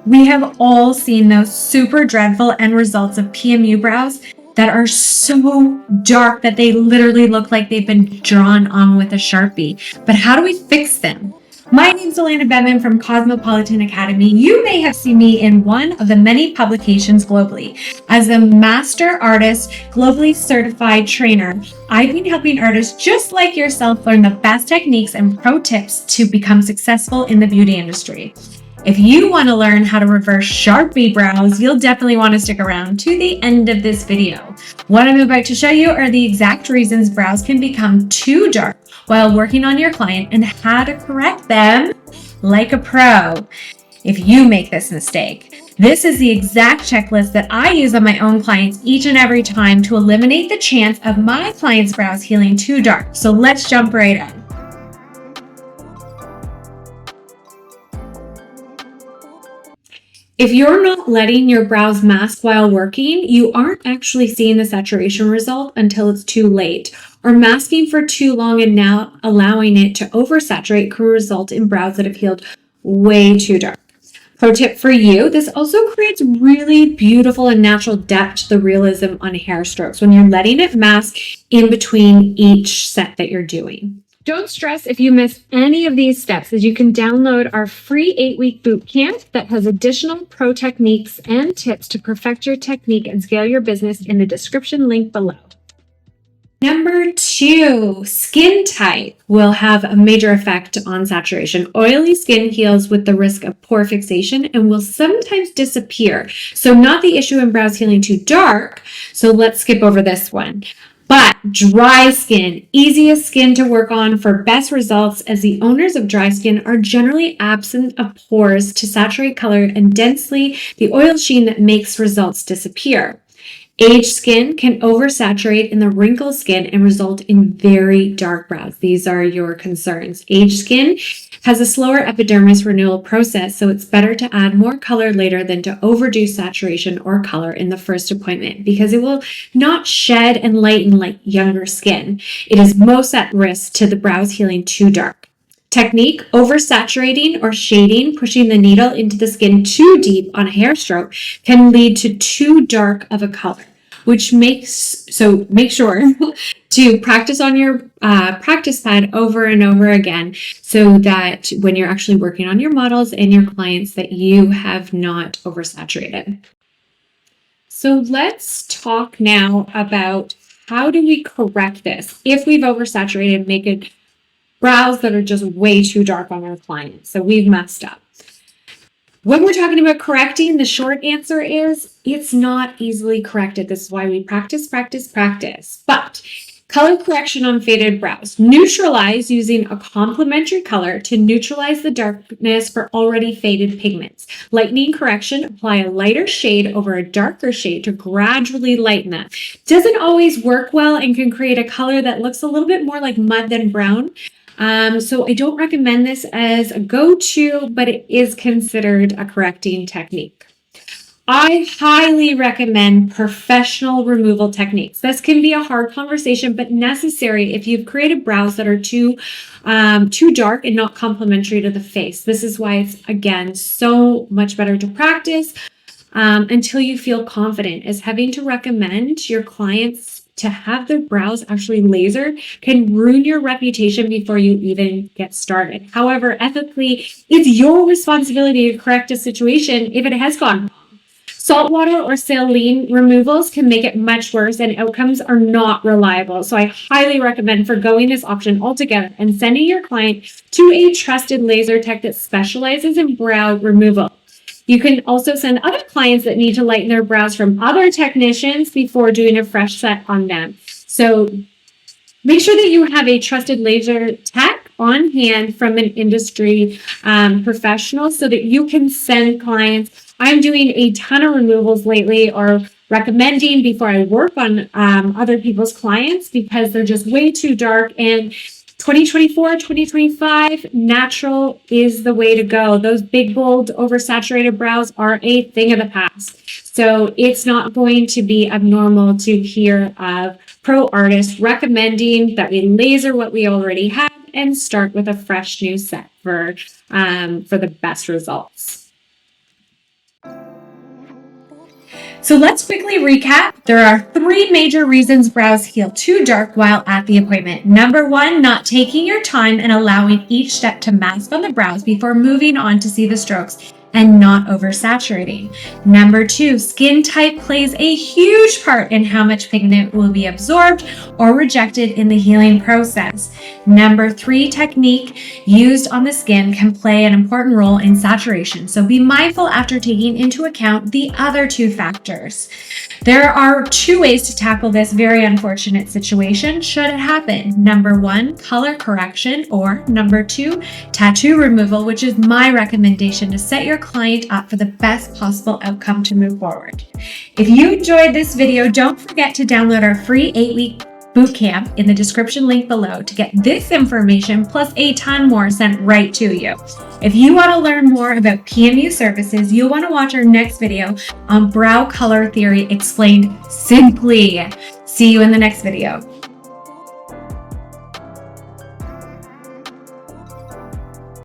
We have all seen those super dreadful end results of PMU brows that are so dark that they literally look like they've been drawn on with a Sharpie. But how do we fix them? My name's Elena Bevan from Cosmopolitan Academy. You may have seen me in one of the many publications globally. As a master artist, globally certified trainer, I've been helping artists just like yourself learn the best techniques and pro tips to become successful in the beauty industry. If you want to learn how to reverse Sharpie brows, you'll definitely want to stick around to the end of this video. What I'm about to show you are the exact reasons brows can become too dark while working on your client and how to correct them like a pro if you make this mistake. This is the exact checklist that I use on my own clients each and every time to eliminate the chance of my clients' brows healing too dark. So let's jump right in. If you're not letting your brows mask while working, you aren't actually seeing the saturation result until it's too late. Or masking for too long and now allowing it to oversaturate can result in brows that have healed way too dark. Pro tip for you, this also creates really beautiful and natural depth to the realism on hair strokes when you're letting it mask in between each set that you're doing. Don't stress if you miss any of these steps, as you can download our free 8-week boot camp that has additional pro techniques and tips to perfect your technique and scale your business in the description link below. Number 2, skin type will have a major effect on saturation. Oily skin heals with the risk of pore fixation and will sometimes disappear. So not the issue in brows healing too dark. So let's skip over this one. But dry skin, easiest skin to work on for best results, as the owners of dry skin are generally absent of pores to saturate color and densely the oil sheen that makes results disappear. Aged skin can oversaturate in the wrinkled skin and result in very dark brows. These are your concerns. Aged skin has a slower epidermis renewal process, so it's better to add more color later than to overdo saturation or color in the first appointment because it will not shed and lighten like younger skin. It is most at risk to the brows healing too dark. Technique, oversaturating or shading, pushing the needle into the skin too deep on a hair stroke can lead to too dark of a color, which make sure to practice on your practice pad over and over again so that when you're actually working on your models and your clients that you have not oversaturated. So let's talk now about how do we correct this if we've oversaturated, make it brows that are just way too dark on our clients. So we've messed up. When we're talking about correcting, the short answer is it's not easily corrected. This is why we practice. But color correction on faded brows. Neutralize using a complementary color to neutralize the darkness for already faded pigments. Lightening correction, apply a lighter shade over a darker shade to gradually lighten that. Doesn't always work well and can create a color that looks a little bit more like mud than brown. So I don't recommend this as a go-to, but it is considered a correcting technique. I highly recommend professional removal techniques. This can be a hard conversation, but necessary if you've created brows that are too dark and not complementary to the face. This is why it's, again, so much better to practice until you feel confident, as having to recommend your clients to have their brows actually lasered can ruin your reputation before you even get started. However, ethically, it's your responsibility to correct a situation if it has gone wrong. Saltwater or saline removals can make it much worse and outcomes are not reliable. So I highly recommend forgoing this option altogether and sending your client to a trusted laser tech that specializes in brow removal. You can also send other clients that need to lighten their brows from other technicians before doing a fresh set on them. So make sure that you have a trusted laser tech on hand from an industry professional so that you can send clients. I'm doing a ton of removals lately, or recommending before I work on other people's clients, because they're just way too dark. And 2024, 2025, natural is the way to go. Those big, bold, oversaturated brows are a thing of the past. So it's not going to be abnormal to hear of pro artists recommending that we laser what we already have and start with a fresh new set for the best results. So let's quickly recap. There are 3 major reasons brows feel too dark while at the appointment. Number 1, not taking your time and allowing each step to mask on the brows before moving on to see the strokes and not oversaturating. Number 2, skin type plays a huge part in how much pigment will be absorbed or rejected in the healing process. Number 3, technique used on the skin can play an important role in saturation, so be mindful after taking into account the other 2 factors. There are 2 ways to tackle this very unfortunate situation should it happen. Number 1, color correction, or number 2, tattoo removal, which is my recommendation to set your client up for the best possible outcome to move forward. If you enjoyed this video, don't forget to download our free 8-week BootCamp in the description link below to get this information plus a ton more sent right to you. If you want to learn more about PMU services, you'll want to watch our next video on brow color theory explained simply. See you in the next video.